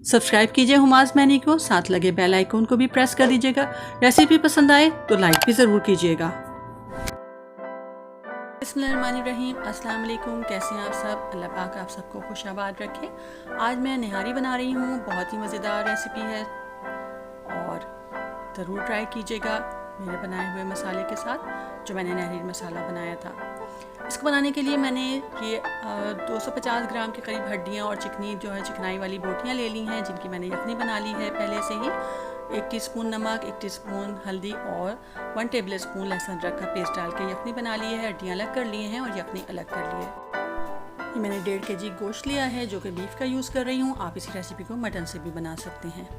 Subscribe कीजिए hummus many को, साथ लगे बेल आइकन को भी प्रेस कर दीजिएगा। रेसिपी पसंद आए तो लाइक भी ज़रूर कीजिएगा। बिस्मिल्लाहिर्रहमानिर्रहीम, अस्सलाम वालेकुम। कैसे हैं आप सब? अल्लाह पाक आप सबको खुशाबाद रखे। आज मैं निहारी बना रही हूँ। बहुत ही मज़ेदार रेसिपी है और ज़रूर ट्राई कीजिएगा मेरे बनाए हुए मसाले के साथ, जो मैंने निहारी मसाला बनाया था। इसको बनाने के लिए मैंने ये 250 ग्राम के करीब हड्डियाँ और चिकनी जो है चिकनाई वाली बोटियाँ ले ली हैं, जिनकी मैंने यखनी बना ली है पहले से ही। 1 टीस्पून नमक, 1 टीस्पून हल्दी और 1 टेबल स्पून लहसुन अदरक का पेस्ट डाल के यखनी बना ली है। हड्डियाँ अलग कर ली हैं और यखनी अलग कर ली है। ये मैंने 1.5 kg गोश्त लिया है, जो कि बीफ का यूज़ कर रही हूँ। आप इसी रेसिपी को मटन से भी बना सकते हैं।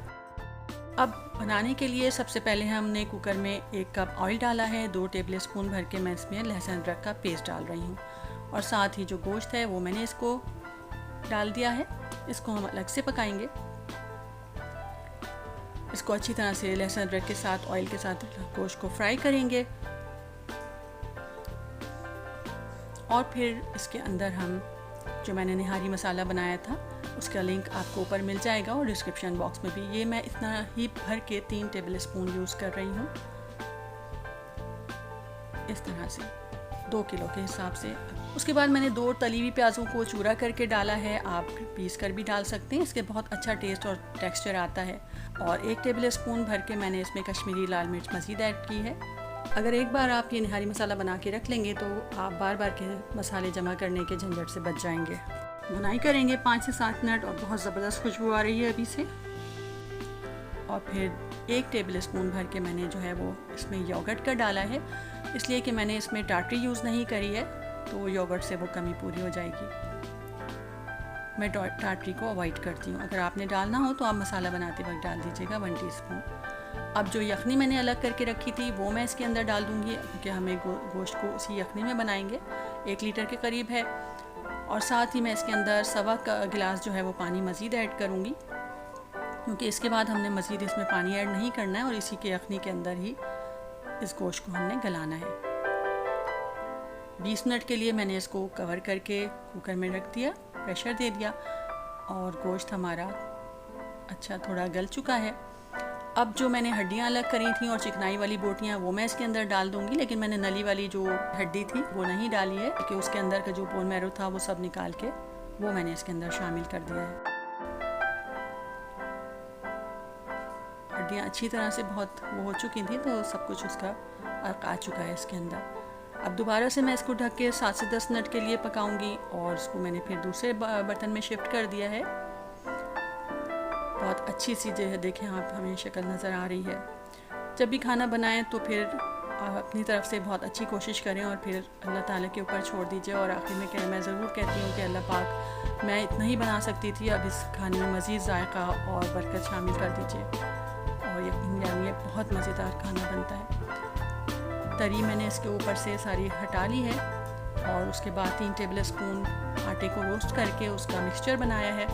अब बनाने के लिए सबसे पहले हमने कुकर में 1 कप ऑयल डाला है। 2 टेबल स्पून भर के मैं इसमें लहसुन अदरक का पेस्ट डाल रही हूँ और साथ ही जो गोश्त है वो मैंने इसको डाल दिया है। इसको हम अलग से पकाएंगे। इसको अच्छी तरह से लहसुन अदरक के साथ ऑयल के साथ गोश्त को फ्राई करेंगे और फिर इसके अंदर हम जो मैंने निहारी मसाला बनाया था उसका लिंक आपको ऊपर मिल जाएगा और डिस्क्रिप्शन बॉक्स में भी। ये मैं इतना ही भर के 3 टेबल स्पून यूज़ कर रही हूँ, इस तरह से 2 किलो के हिसाब से। उसके बाद मैंने 2 तली हुई प्याज़ों को चूरा करके डाला है। आप पीस कर भी डाल सकते हैं, इसके बहुत अच्छा टेस्ट और टेक्सचर आता है। और 1 टेबल स्पून भर के मैंने इसमें कश्मीरी लाल मिर्च मज़ीद ऐड की है। अगर एक बार आप ये निहारी मसाला बना के रख लेंगे तो आप बार बार के मसाले जमा करने के झंझट से बच जाएंगे। भुनाई करेंगे 5 से 7 मिनट और बहुत ज़बरदस्त खुशबू आ रही है अभी से। और फिर 1 टेबल स्पून भर के मैंने जो है वो इसमें योगर्ट का डाला है, इसलिए कि मैंने इसमें टाटरी यूज़ नहीं करी है, तो योगर्ट से वो कमी पूरी हो जाएगी। मैं टाटरी को अवॉइड करती हूँ। अगर आपने डालना हो तो आप मसाला बनाते वक्त डाल दीजिएगा 1 टीस्पून। अब जो यखनी मैंने अलग करके रखी थी वो मैं इसके अंदर डाल दूँगी, क्योंकि हमें गोश्त को उसी यखनी में बनाएंगे। 1 लीटर के करीब है। और साथ ही मैं इसके अंदर 1.25 गिलास जो है वो पानी मज़ीद ऐड करूँगी, क्योंकि इसके बाद हमने मज़ीद इसमें पानी ऐड नहीं करना है और इसी के यखनी के अंदर ही इस गोश्त को हमने गलाना है। 20 मिनट के लिए मैंने इसको कवर करके कुकर में रख दिया, प्रेशर दे दिया और गोश्त हमारा अच्छा थोड़ा गल चुका है। अब जो मैंने हड्डियाँ अलग करी थी और चिकनाई वाली बोटियाँ वो मैं इसके अंदर डाल दूँगी, लेकिन मैंने नली वाली जो हड्डी थी वो नहीं डाली है, क्योंकि उसके अंदर का जो बोन मैरो था वो सब निकाल के वो मैंने इसके अंदर शामिल कर दिया है। हड्डियाँ अच्छी तरह से बहुत वो हो चुकी थी, तो सब कुछ उसका अर्क आ चुका है इसके अंदर। अब दोबारा से मैं इसको ढक के 7 से 10 मिनट के लिए पकाऊंगी और इसको मैंने फिर दूसरे बर्तन में शिफ्ट कर दिया है। बहुत अच्छी सी जो है देखें आप, हमें शक्ल नज़र आ रही है। जब भी खाना बनाएं तो फिर अपनी तरफ से बहुत अच्छी कोशिश करें और फिर अल्लाह ताला के ऊपर छोड़ दीजिए। और आखिर में मैं ज़रूर कहती हूँ कि अल्लाह पाक, मैं इतना ही बना सकती थी, अब इस खाने में मज़ीद जायका और बरकत शामिल कर दीजिए और यकीन जानिए बहुत मज़ेदार खाना बनता है। तरी मैंने इसके ऊपर से सारी हटा ली है और उसके बाद 3 टेबल स्पून आटे को रोस्ट करके उसका मिक्सचर बनाया है।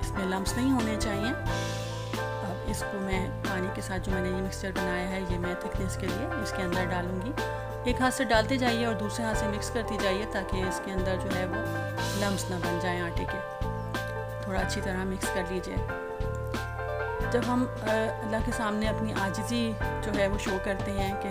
इसमें लम्स नहीं होने चाहिए। अब इसको मैं पानी के साथ जो मैंने ये मिक्सचर बनाया है ये मैं थिकनेस के लिए इसके अंदर डालूंगी। एक हाथ से डालते जाइए और दूसरे हाथ से मिक्स करती जाइए, ताकि इसके अंदर जो है वो लम्स ना बन जाएं आटे के। थोड़ा अच्छी तरह मिक्स कर लीजिए। जब हम अल्लाह के सामने अपनी आजिज़ी जो है वो शो करते हैं कि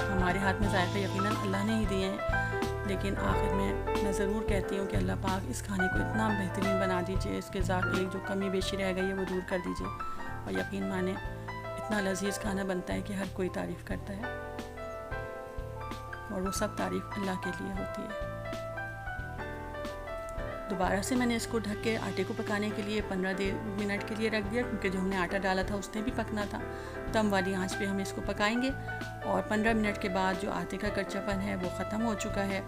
हमारे हाथ में जायका यकीनन अल्लाह ने ही दिए हैं, लेकिन आखिर में मैं ज़रूर कहती हूँ कि अल्लाह पाक इस खाने को इतना बेहतरीन बना दीजिए, इसके ज़ायके जो कमी बेशी रह गई है वो दूर कर दीजिए और यकीन माने इतना लजीज़ खाना बनता है कि हर कोई तारीफ़ करता है और वो सब तारीफ़ अल्लाह के लिए होती है। दोबारा से मैंने इसको ढक के आटे को पकाने के लिए 15 मिनट के लिए रख दिया, क्योंकि जो हमने आटा डाला था उसने भी पकना था। दम वाली आंच पे हम इसको पकाएंगे और 15 मिनट के बाद जो आटे का कच्चापन है वो ख़त्म हो चुका है।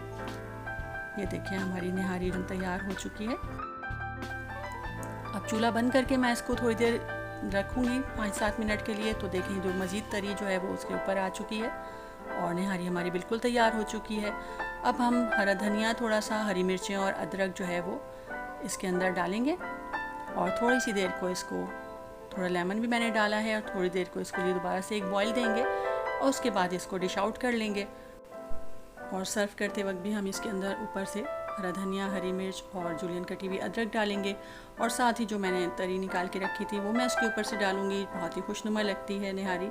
ये देखिए हमारी निहारी तैयार हो चुकी है। अब चूल्हा बंद करके मैं इसको थोड़ी देर रखूँगी 5-7 मिनट के लिए, तो देखें जो मज़ीद तरी जो है वो उसके ऊपर आ चुकी है और निहारी हमारी बिल्कुल तैयार हो चुकी है। अब हम हरा धनिया, थोड़ा सा हरी मिर्चें और अदरक जो है वो इसके अंदर डालेंगे और थोड़ी सी देर को इसको, थोड़ा लेमन भी मैंने डाला है, और थोड़ी देर को इसको लिए दोबारा से एक बॉईल देंगे और उसके बाद इसको डिश आउट कर लेंगे। और सर्व करते वक्त भी हम इसके अंदर ऊपर से हरा धनिया, हरी मिर्च और जूलियन कटी हुई अदरक डालेंगे। और साथ ही जो मैंने तरी निकाल के रखी थी वो मैं इसके ऊपर से डालूँगी। बहुत ही खुशनुमा लगती है निहारी।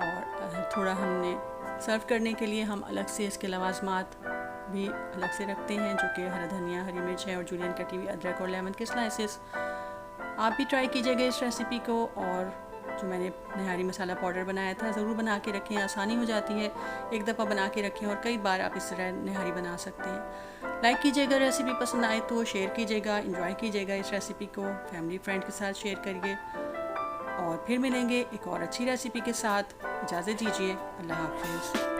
और थोड़ा हमने सर्व करने के लिए हम अलग से इसके लवाजमात भी अलग से रखते हैं, जो कि हरा धनिया, हरी मिर्च है और जूलियन कटी हुई अदरक और लेमन के स्लाइसेस। आप भी ट्राई कीजिएगा इस रेसिपी को। और जो मैंने निहारी मसाला पाउडर बनाया था ज़रूर बना के रखें, आसानी हो जाती है। एक दफ़ा बना के रखें और कई बार आप इस तरह निहारी बना सकते हैं। लाइक कीजिएगा, रेसिपी पसंद आए तो शेयर कीजिएगा, एंजॉय कीजिएगा इस रेसिपी को, फैमिली फ्रेंड के साथ शेयर करिए। और फिर मिलेंगे एक और अच्छी रेसिपी के साथ। इजाज़त दीजिए, अल्लाह हाफ़िज़।